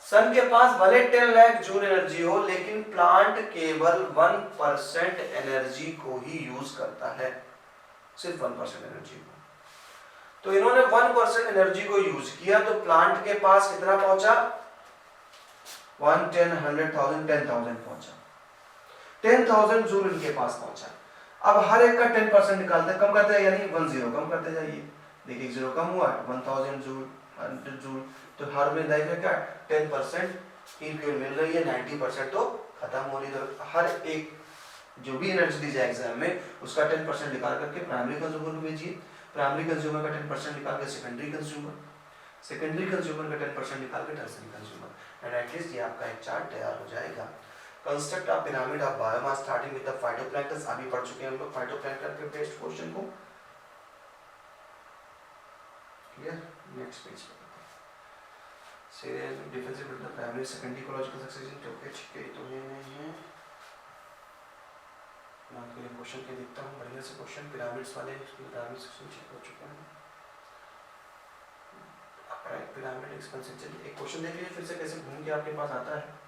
सन के पास भले 10 लाख जूल एनर्जी हो, लेकिन प्लांट केवल 1% एनर्जी को ही यूज करता है, सिर्फ 1% एनर्जी को। तो इन्होंने 1% एनर्जी को यूज किया, तो प्लांट के पास कितना पहुंचा? 1, 10, 100,000, 10,000 पहुंचा, 10,000 जूल इनके पास पहुंचा। अब हर एक का 10% निकालते हैं, कम करते हैं, यानी 1 0 कम करते जाइए, देखिए 0 कम हुआ, 1000 जूल, 100 जूल, तो हर में देखिए क्या 10% इनके मिल रही है, 90% तो खत्म हो रही है। तो हर एक जो भी एनर्जी दी जाए एग्जाम में उसका 10% निकाल करके प्राइमरी कंज्यूमर को भेजिए, प्राइमरी कंज्यूमर का 10% निकाल के सेकेंडरी कंज्यूमर, सेकेंडरी कंज्यूमर का 10% निकाल के टर्सरी कंज्यूमर, एंड एटलीस्ट ये आपका एक चार्ट तैयार हो जाएगा। Construct of pyramid of biomass starting with the phytoplankton, अभी पढ़ चुके हैं हम लोग फाइटोप्लैंक्टन के बेस्ड क्वेश्चन को। क्लियर? नेक्स्ट पेज पे serial differentiate between primary secondary ecological succession. Okay ठीक है, तो ये नहीं है। मैं आपके लिए क्वेश्चन के देखता हूँ बढ़िया से क्वेश्चन पिरामिड्स वाले। पिरामिड सेक्शन चेक हो चुके हैं। Upright pyramid expansion. चलिए एक क्वेश्चन देख लीजिए फिर से कैसे घूम के आपके पास आता है।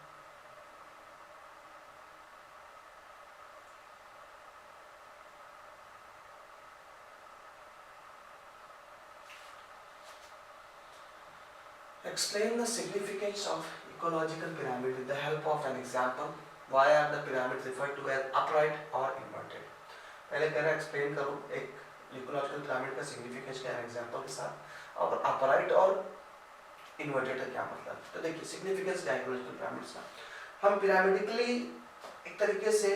Explain the significance of ecological pyramid with the help of an example. Why are the pyramids referred to as upright or inverted? पहले कह रहा एक्सप्लेन करो एक इकोलॉजिकल पिरामिड का सिग्निफिकेंस क्या है एग्जांपल के साथ, और अपराइट और इन्वर्टेड का क्या मतलब। तो देखिए सिग्निफिकेंस क्या है इकोलॉजिकल पिरामिड्स का। हम पिरामिडिकली एक तरीके से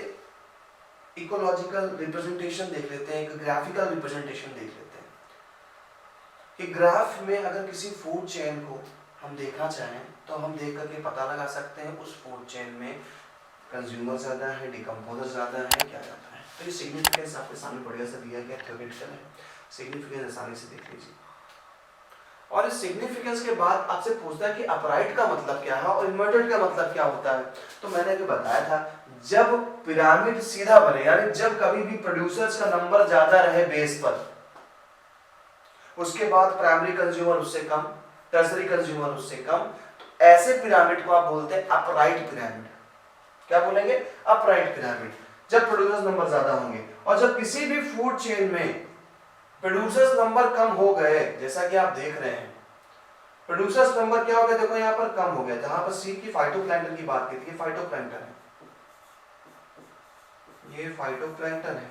इकोलॉजिकल रिप्रेजेंटेशन देख लेते हैं, एक ग्राफिकल रिप्रेजेंटेशन देख लेते हैं कि ग्राफ में अगर किसी फूड चेन को हम देखना चाहें तो हम देख करके पता लगा सकते हैं उस फूड चेन में कंज्यूमर ज़्यादा है, डिकम्पोजर ज़्यादा है, क्या ज़्यादा है। तो ये सिग्निफिकेंस आपके सामने बढ़िया सा दिया गया, थ्योरेटिकल है, सिग्निफिकेंस आसानी से देख लीजिए। और इस सिग्निफिकेंस के बाद आपसे पूछता है कि अपराइट का मतलब क्या है और इन्वर्टेड का मतलब क्या होता है। तो मैंने अभी बताया था जब पिरामिड सीधा बने, यानी जब कभी भी प्रोड्यूसर्स का नंबर ज्यादा रहे बेस पर, उसके बाद प्राइमरी कंज्यूमर उससे कम, टर्सरी कंज्यूमर उससे कम, तो ऐसे पिरामिड को आप बोलते हैं अपराइट पिरामिड। क्या बोलेंगे? Upright pyramid. जब प्रोड्यूसर्स नंबर ज्यादा होंगे और जब किसी भी फूड चेन में प्रोड्यूसर्स नंबर कम हो गए, जैसा कि आप देख रहे हैं प्रोड्यूसर्स नंबर क्या हो गया, देखो यहाँ पर कम हो गया। जहां पर सी की फाइटोप्लैंक्टन की बात की थी, फाइटोप्लैंक्टन है, ये फाइटोप्लैंक्टन है।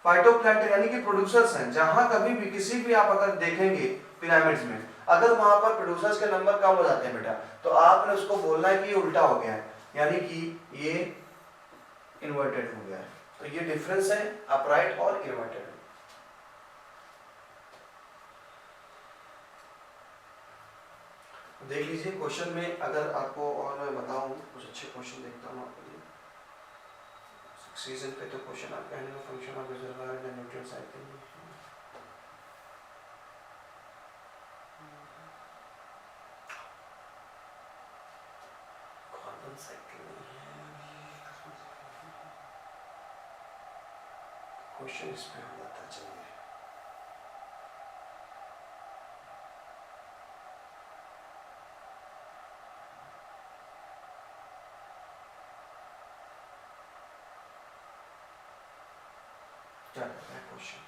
फाइटोप्लैंक्टन यानी कि प्रोड्यूसर्स हैं। जहां कभी भी किसी भी आप अगर देखेंगे पिरामिड्स में, अगर वहां पर प्रोड्यूसर्स के नंबर कम हो जाते हैं बेटा, तो आपने उसको बोलना है कि ये उल्टा हो गया है, यानी कि ये इन्वर्टेड हो गया है। तो ये डिफरेंस है अपराइट और इन्वर्टेड। देख लीजिए क्वेश्चन में, अगर आपको और मैं बताऊं कुछ अच्छे क्वेश्चन देखता हूं आपके लिए। सीजन पे तो क्वेश्चन आपका annual function of reservoir and nutrient cycle में कार्बन साइकिल में है, क्वेश्चन इस पे हो जाता है। चलिए क्या कहता है क्वेश्चन,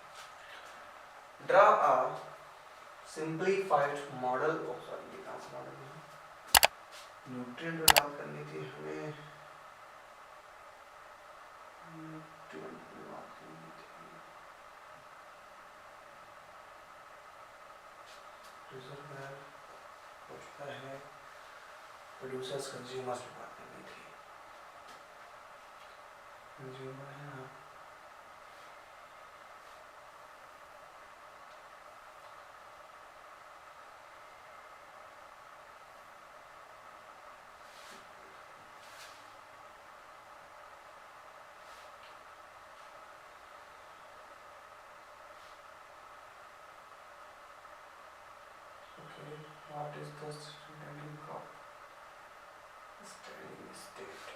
ड्रा अ सिंप्लीफाइड मॉडल। सॉरी ये कहाँ से मॉडल है, न्यूट्रिएंट बात करनी थी हमें, न्यूट्रिएंट की बात करनी थी, रिजर्वायर पूछता है, प्रोड्यूसर्स कंज्यूमर्स पे बात करनी थी, कंज्यूमर है ना। What is the standing crop? Standing state.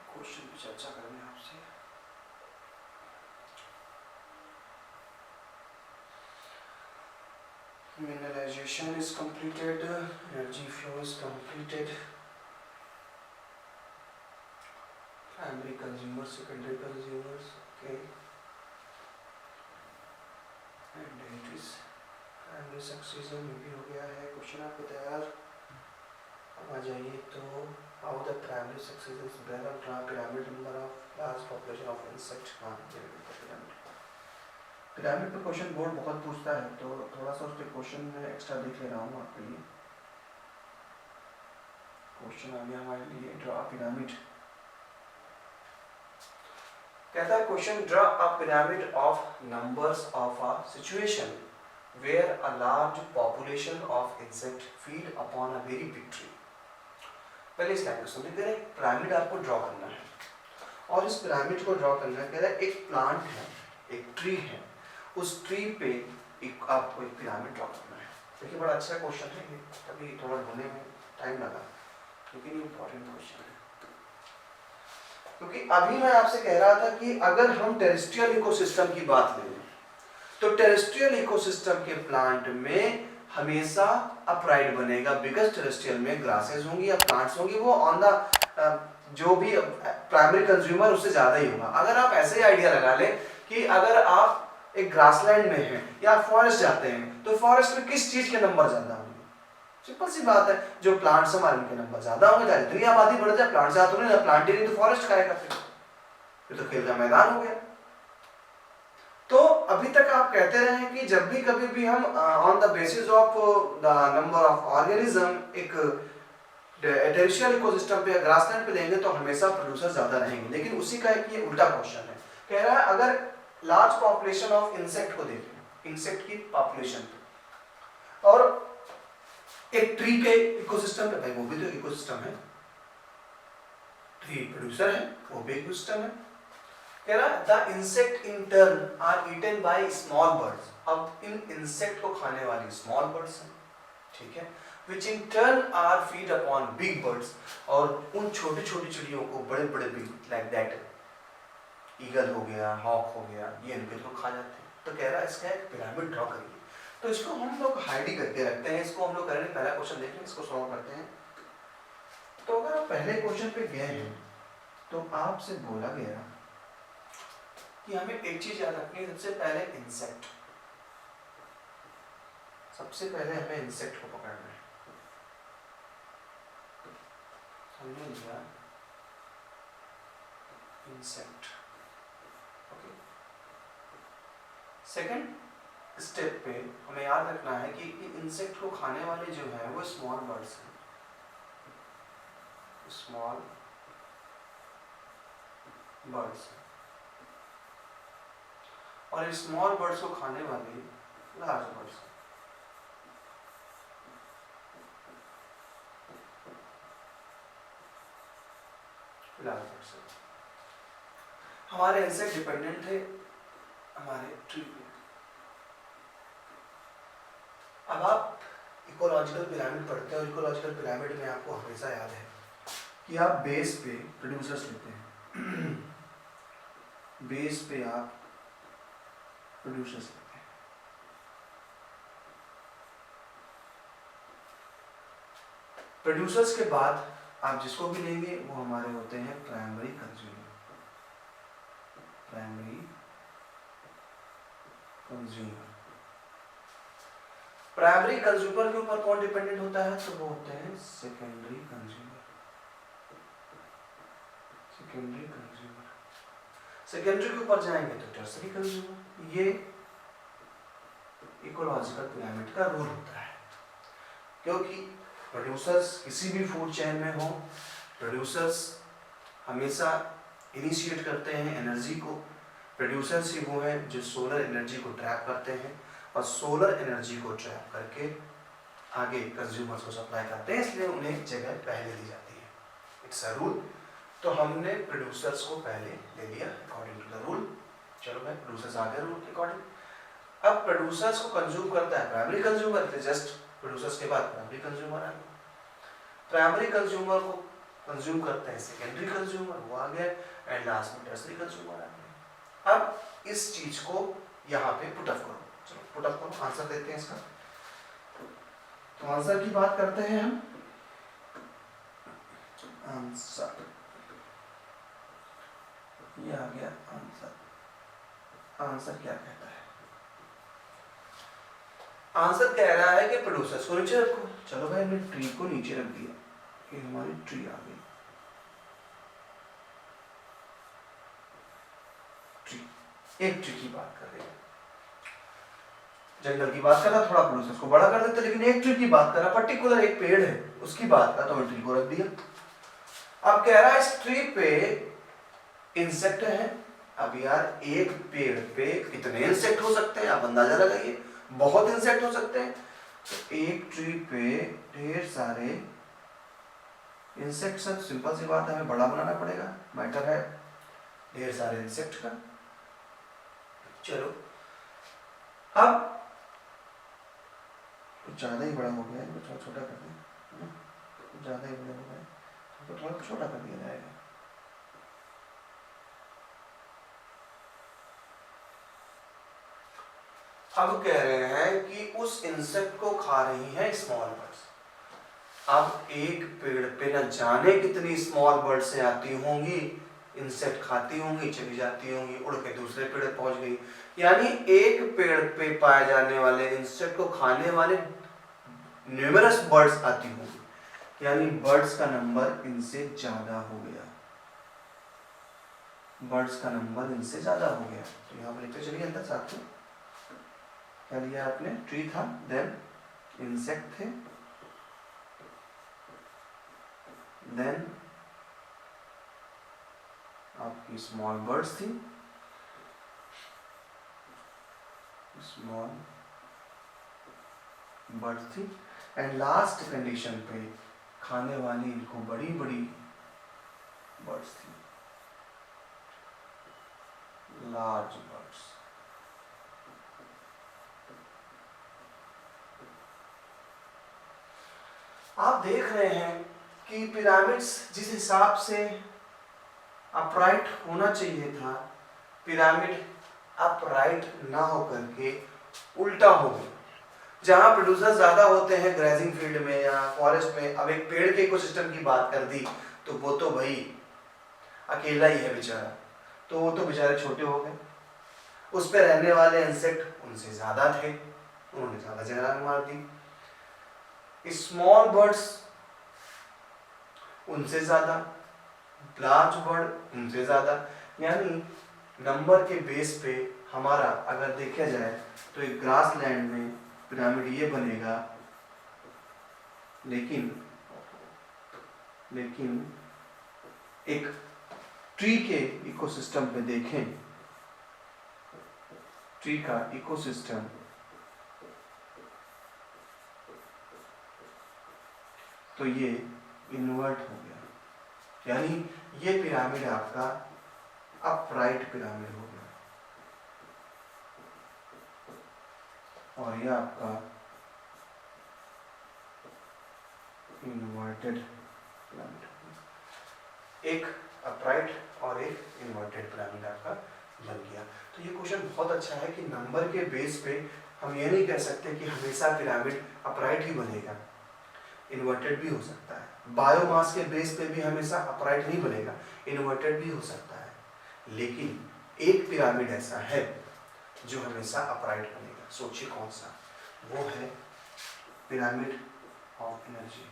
Question पे चर्चा करनी है आपसे। Mineralization is completed, energy flow is completed, primary consumers, secondary consumers, okay, and it is primary succession भी हो गया है। क्वेश्चन आपको तैयार, अब आ जाइए तो how the primary successions bear a pyramid number of large population of insect। हाँ पिरामिड पे क्वेश्चन बोर्ड बहुत पूछता है, तो थोड़ा सा उसके क्वेश्चन में एक्स्ट्रा देख ले रहा हूँ आपके लिए। क्वेश्चन आ गया हमारे लिए, ड्रा पिरामिड। कहता है question, draw a pyramid of numbers of a situation where a large population of insect feed upon a very big tree. पहले इस लाइन को समझिए, कह रहे हैं पिरामिड आपको ड्रॉ करना है और इस पिरामिड को ड्रॉ करना है, कह रहा है एक प्लांट है, एक ट्री है, उस ट्री पे आपको एक पिरामिड ड्रॉ करना है। देखिए बड़ा अच्छा क्वेश्चन है ये, अभी थोड़ा ढूंढने में टाइम लगा लेकिन ये इंपॉर्टेंट क्वेश्चन है। क्योंकि अभी मैं आपसे कह रहा था कि अगर हम टेरेस्ट्रियल इकोसिस्टम की बात लें तो टेरेस्ट्रियल इकोसिस्टम के प्लांट में हमेशा अपराइट बनेगा, बिकॉज टेरेस्ट्रियल में ग्रासेस होंगी या प्लांट्स होंगी, वो ऑन द जो भी प्राइमरी कंज्यूमर उससे ज्यादा ही होगा। अगर आप ऐसे ही आइडिया लगा लें कि अगर आप एक ग्रासलैंड में हैं या फॉरेस्ट जाते हैं तो फॉरेस्ट में किस चीज के नंबर ज्यादा होंगे? सिंपल सी बात है, जो प्लांट्स हमारे उनके नंबर ज्यादा होंगे। चाहे इतनी आबादी बढ़ जाए, प्लांट ज्यादा होने, प्लांट ही नहीं तो फॉरेस्ट खाएगा, फिर तो खेल का मैदान हो गया। तो अभी तक आप कहते रहे हैं कि जब भी कभी भी हम on the basis of the number of organism एक टेरेस्ट्रियल इकोसिस्टम पे ग्रासलैंड पे लेंगे तो हमेशा प्रोड्यूसर ज्यादा रहेंगे। लेकिन उसी का एक ये उल्टा क्वेश्चन है, कह रहा है अगर लार्ज पॉपुलेशन ऑफ इंसेक्ट को देखें, इंसेक्ट की पॉपुलेशन और एक ट्री के इकोसिस्टम पे, भाई वो भी तो इकोसिस्टम है, ट्री प्रोड्यूसर है, वो भी इकोसिस्टम है। कह रहा the insect in turn are eaten by small birds. अब इन इंसेक्ट को खाने वाली स्मॉल बर्ड्स हैं, ठीक है, which in turn are feed upon big birds, और उन छोटी छोटी चिड़ियों को बड़े बड़े बिग लाइक दैट ईगल हो गया, हॉक हो गया, ये इनके को खा जाते हैं। तो कह रहा है इसका एक पिरामिड ड्रॉ करिए। तो इसको हम लोग हाइड ही करके रखते हैं, इसको हम लोग करेंगे पहला क्वेश्चन देखें, इसको सॉल्व करते हैं। तो अगर आप पहले क्वेश्चन पे गए हैं तो आपसे बोला गया कि हमें एक चीज याद रखनी है, सबसे पहले इंसेक्ट, सबसे पहले हमें इंसेक्ट को पकड़ना है, हमने लिया इंसेक्ट, ओके। सेकंड स्टेप पे हमें याद रखना है कि इंसेक्ट को खाने वाले जो है वो स्मॉल बर्ड्स हैं, स्मॉल बर्ड्स, और स्मॉल बर्ड्स को खाने वाले लार्ज बर्ड्स। हमारे इंसेक्ट डिपेंडेंट थे हमारे ट्री पे। अब आप इकोलॉजिकल पिरामिड पढ़ते हैं और इकोलॉजिकल पिरामिड में आपको हमेशा याद है कि आप बेस पे प्रोड्यूसर्स लेते हैं बेस पे आप प्रोड्यूसर्स लेते हैं। प्रोड्यूसर्स के बाद आप जिसको भी लेंगे वो हमारे होते हैं primary consumer, primary consumer. Primary consumer के ऊपर कौन डिपेंडेंट होता है? तो वो होते हैं secondary consumer, secondary consumer. Secondary के ऊपर जाएंगे तो टर्सरी कंज्यूमर। ये इकोलॉजिकल पिरामिड का रूल होता है, क्योंकि प्रोड्यूसर्स किसी भी फूड चेन में हो, प्रोड्यूसर्स हमेशा इनिशिएट करते हैं एनर्जी को। प्रोड्यूसर्स ही वो हैं जो सोलर एनर्जी को ट्रैप करते हैं और सोलर एनर्जी को ट्रैप करके आगे कंज्यूमर्स को सप्लाई करते हैं, इसलिए उन्हें जगह पहले दी जाती है। It's a rule. तो हमने प्रोड्यूसर्स को पहले ले लिया अकॉर्डिंग टू द रूल। चलो भाई प्रोड्यूसर्स आ गए रूल के अकॉर्डिंग। अब प्रोड्यूसर्स को कंज्यूम करता है प्राइमरी कंज्यूमर, जस्ट प्रोड्यूसर्स के बाद प्राइमरी कंज्यूमर आ गया। प्राइमरी कंज्यूमर को कंज्यूम करते हैं सेकेंडरी कंज्यूमर, वो आ गया, एंड लास्ट में टर्सरी कंज्यूमर आ गया। अब इस चीज को यहाँ पे पुट अप करो, चलो पुट अप करो, आंसर देते हैं इसका। तो आंसर की बात करते हैं हम। आंसर ये आ गया आंसर। आंसर क्या कहता है? आंसर कह रहा है कि प्रोड्यूसर्स को नीचे रखो। चलो भाई हमने ट्री को नीचे रख दिया, ये हमारी ट्री आ गई। ट्री, एक ट्री की बात कर रहे हैं, जंगल की बात कर रहा, थोड़ा प्रोड्यूसर्स को बड़ा कर देते, लेकिन एक ट्री की बात कर रहा, पर्टिकुलर एक पेड़ है उसकी बात कर, तो ट्री को रख दिया। अब कह रहा है इस ट्री पे इंसेक्ट है। अब यार एक पेड़ पे कितने इंसेक्ट हो सकते हैं आप अंदाजा लगाइए, बहुत इंसेक्ट हो सकते हैं। तो एक ट्री पे ढेर सारे इंसेक्ट सर सिंपल सी बात है, हमें बड़ा बनाना पड़ेगा, मैटर है ढेर सारे इंसेक्ट का। चलो अब कुछ ज़्यादा ही बड़ा हो गया है, कुछ और छोटा कर दिया, कुछ ज़्यादा ही बड़ा हो गया है तो थोड़ा छोटा कर दिया जाएगा। अब कह रहे हैं कि उस इंसेक्ट को खा रही है स्मॉल बर्ड्स। अब एक पेड़ पे न जाने कितनी स्मॉल बर्ड्स से आती होंगी, इंसेक्ट खाती होंगी, चली जाती होंगी, उड़ के दूसरे पेड़ पहुंच गई। यानी एक पेड़ पे पाए जाने वाले इंसेक्ट को खाने वाले न्यूमरस बर्ड्स आती होंगी, यानी बर्ड्स का नंबर इनसे ज्यादा हो गया, बर्ड्स का नंबर इनसे ज्यादा हो गया। तो यहाँ पर लिखते चलिए अंदर साथ में, क्या लिया आपने, ट्री था, देन इंसेक्ट थे, देन आपकी स्मॉल बर्ड्स थी, स्मॉल बर्ड्स थी, एंड लास्ट कंडीशन पे खाने वाली इनको बड़ी बड़ी बर्ड्स थी, लार्ज बर्ड्स। आप देख रहे हैं कि पिरामिड्स जिस हिसाब से अपराइट होना चाहिए था, पिरामिड अपराइट ना होकर के उल्टा हो गया। जहां प्रोड्यूसर ज्यादा होते हैं ग्रेजिंग फील्ड में या फॉरेस्ट में, अब एक पेड़ के इकोसिस्टम की बात कर दी तो वो तो भाई अकेला ही है बेचारा, तो वो तो बेचारे छोटे हो गए। उस पर रहने वाले इंसेक्ट उनसे ज्यादा थे, उन्होंने ज्यादा जगह मार दी। स्मॉल बर्ड्स उनसे ज्यादा, लार्ज बर्ड उनसे ज्यादा, यानी नंबर के बेस पे हमारा अगर देखा जाए तो एक ग्रास लैंड में पिरामिड ये बनेगा, लेकिन एक ट्री के इकोसिस्टम पे देखें, ट्री का इकोसिस्टम तो ये इन्वर्ट हो गया, यानी ये पिरामिड आपका अपराइट पिरामिड हो गया और ये आपका इन्वर्टेड पिरामिड हो गया। एक अपराइट और एक इन्वर्टेड पिरामिड आपका बन गया। तो ये क्वेश्चन बहुत अच्छा है कि नंबर के बेस पे हम ये नहीं कह सकते कि हमेशा पिरामिड अपराइट ही बनेगा, इन्वर्टेड भी हो सकता है। बायोमास के बेस पे भी हमेशा अपराइट नहीं बनेगा, इन्वर्टेड भी हो सकता है। लेकिन एक पिरामिड ऐसा है जो हमेशा अपराइट बनेगा। सोचिए कौन सा, वो है पिरामिड ऑफ एनर्जी।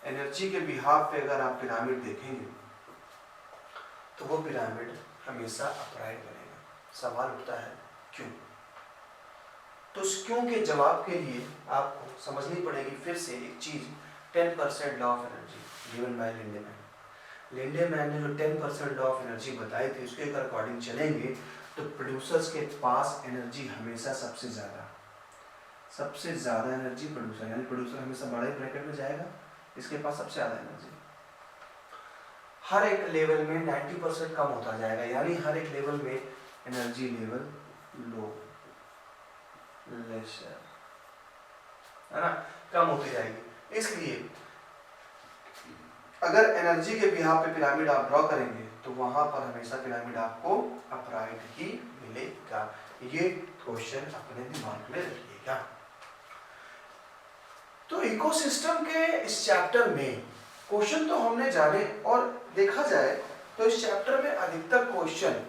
एनर्जी के बिहाफ पे अगर आप पिरामिड देखेंगे तो वो पिरामिड हमेशा अपराइट बनेगा। सवाल उठता है क्यों? तो उस क्यों के जवाब के लिए आपको समझनी पड़ेगी फिर से एक चीज, 10% law of energy given by Lindeman. Lindeman ने जो 10% लॉ ऑफ एनर्जी बताई थी उसके अकॉर्डिंग चलेंगे तो प्रोड्यूसर्स के पास एनर्जी हमेशा सबसे ज्यादा एनर्जी प्रोड्यूसर, यानी प्रोड्यूसर हमेशा बड़े ब्रैकेट में जाएगा, इसके पास सबसे ज्यादा एनर्जी। हर एक लेवल में 90% कम होता जाएगा, यानी हर एक लेवल में एनर्जी लेवल लो लेशर, है ना, कम होती जाएगी। इसलिए अगर एनर्जी के बिहाफ पे पिरामिड आप ड्रॉ करेंगे तो वहां पर हमेशा पिरामिड आपको अपराइट ही मिलेगा। ये क्वेश्चन अपने दिमाग में रखिएगा। तो इकोसिस्टम के इस चैप्टर में क्वेश्चन तो हमने जाने, और देखा जाए तो इस चैप्टर में अधिकतर क्वेश्चन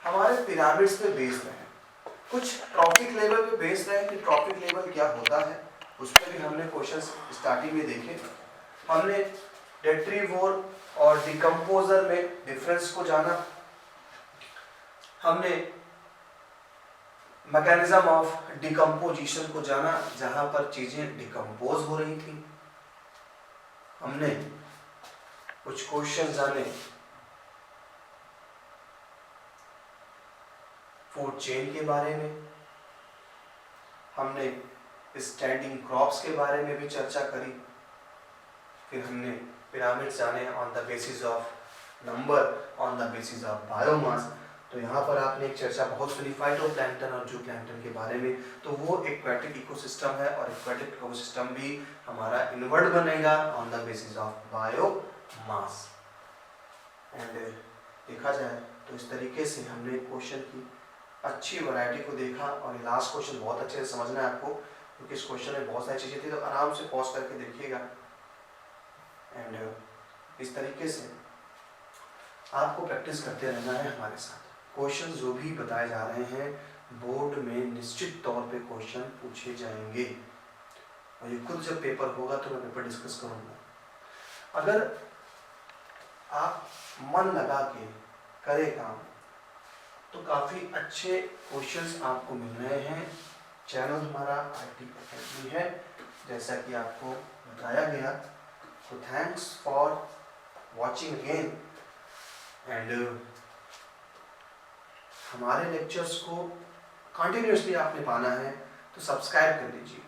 हमारे पिरामिड्स पे बेस्ड रहे। कुछ ट्रॉपिक लेवल पे बेस्ड रहे कि ट्रॉपिक लेवल क्या होता है, उस पर भी हमने क्वेश्चंस स्टार्टिंग में देखे। हमने डेट्रीवोर और डिकम्पोजर में डिफरेंस को जाना, हमने मैकेनिज्म ऑफ डिकम्पोजिशन को जाना जहां पर चीजें डिकम्पोज हो रही थी। हमने कुछ क्वेश्चन जाने फूड चेन के बारे में, हमने स्टैंडिंग क्रॉप्स के बारे में भी चर्चा करी, फिर हमने पिरामिड्स जाने on the basis of number, on the basis of biomass. तो यहाँ पर आपने एक चर्चा बहुत सुनी फाइटोप्लैंक्टन और जूप्लैंक्टन के बारे में। तो वो एक्वेटिक इकोसिस्टम है और एक्वेटिक इकोसिस्टम भी हमारा इनवर्ट बनेगा on the basis of biomass. And देखा जाए तो इस तरीके से हमने क्वेश्चन की अच्छी वैरायटी को देखा। और ये लास्ट क्वेश्चन बहुत अच्छे से समझना है आपको, क्योंकि इस क्वेश्चन में बहुत सारी चीज़ें थी, तो आराम से पॉज करके देखिएगा। एंड इस तरीके से आपको प्रैक्टिस करते रहना है हमारे साथ। क्वेश्चन जो भी बताए जा रहे हैं बोर्ड में निश्चित तौर पे क्वेश्चन पूछे जाएंगे, और ये खुद जब पेपर होगा तो मैं पेपर डिस्कस करूँगा। अगर आप मन लगा के करें काम तो काफ़ी अच्छे क्वेश्चंस आपको मिल रहे हैं। चैनल हमारा IT अकेडमी है, जैसा कि आपको बताया गया। तो thanks for watching again. And हमारे लेक्चर्स को कंटिन्यूसली आपने पाना है तो सब्सक्राइब कर लीजिए,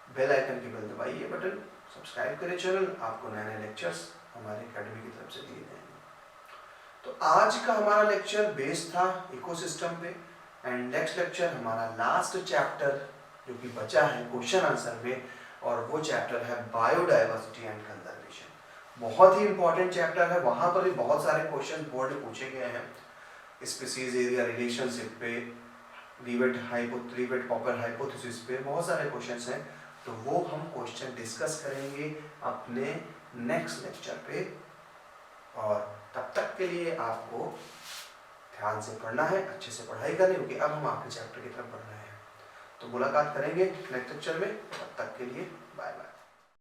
बेल आइकन की बेल दबाइए, बटन सब्सक्राइब करें चैनल, आपको नए नए लेक्चर्स हमारे एकेडमी की तरफ से दिए जाएंगे। तो आज का हमारा लेक्चर बेस्ड था इकोसिस्टम पे। एंड नेक्स्ट लेक्चर हमारा लास्ट चैप्टर जो कि बचा है क्वेश्चन आंसर में, और वो चैप्टर है बायोडाइवर्सिटी एंड कंजर्वेशन। बहुत ही इंपॉर्टेंट चैप्टर है, वहाँ पर भी बहुत सारे क्वेश्चन बोर्ड में पूछे गए हैं। स्पीसीज एरिया रिलेशनशिप पे, रीवेट पॉपर हाइपोथेसिस पे बहुत सारे क्वेश्चंस हैं। तो वो हम क्वेश्चन डिस्कस करेंगे अपने नेक्स्ट लेक्चर पे। और तब तक के लिए आपको ध्यान से पढ़ना है, अच्छे से पढ़ाई करनी, क्योंकि अब हम आखिरी चैप्टर की तरफ बढ़ रहे हैं। तो मुलाकात करेंगे नेक्स्ट लेक्चर में, तब तक के लिए बाय बाय।